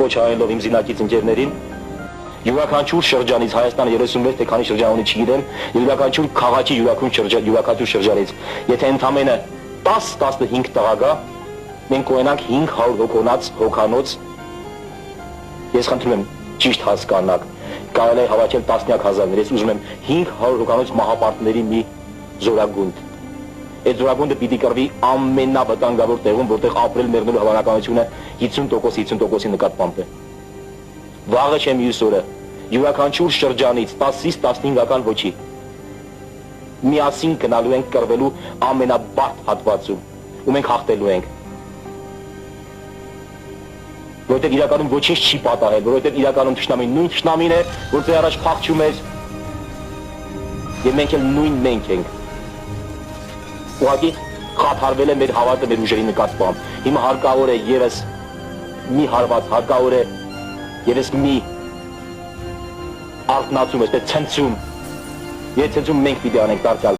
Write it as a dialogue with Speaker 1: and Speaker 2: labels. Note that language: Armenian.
Speaker 1: կոչ արելով իմ զինակից ընկերներին, յուրաքանչյուր շրջանից Հայաստանը 36 թե քանի շրջան ունի չգիտեմ, յուրաքանչյուր քաղաքի յուրաքանչյուր շրջանից, եթե ընդամենը 10-15 տղա գա, մենք կունենանք 500 հոգանոց, ես խնդրում եմ ճիշտ հասկանաք, կարելի է հավաքել տասնյակ հազարներ, ես ուզում եմ 500 հոգանոց մահապարտների մի զորագունդ։ Այդ զորագունդը պիտի կրվի ամենավտանգավոր տեղում, որտեղ ապրել մեռնելու հավանականությունը 50%-50%-ի նկատմամբ է։ Վաղը չեմ մյուս օրը, յուրաքանչյուր շրջանից 10-ից 15-ական ոչի, միասին գնալու ենք կռվելու ամենաբարդ հատվածում, ու մենք հաղթելու ենք։ Որովհետև իրականում ոչինչ չի պատահել, որովհետև իրականում թշնամին նույն թշնամին է, որտեղ առաջ փախչում էր, եւ մենք էլ նույն մենք ենք։ Ուղղակի խաթարվել է մեր հավատը մեր ուժերի նկատմամբ։ Հիմա հարկավոր է եւս մի հարված, հարկավոր է եւս մի արտնացում, այսպես ցնցում։ Եթե ցնցում մենք պիտի անենք դարձյալ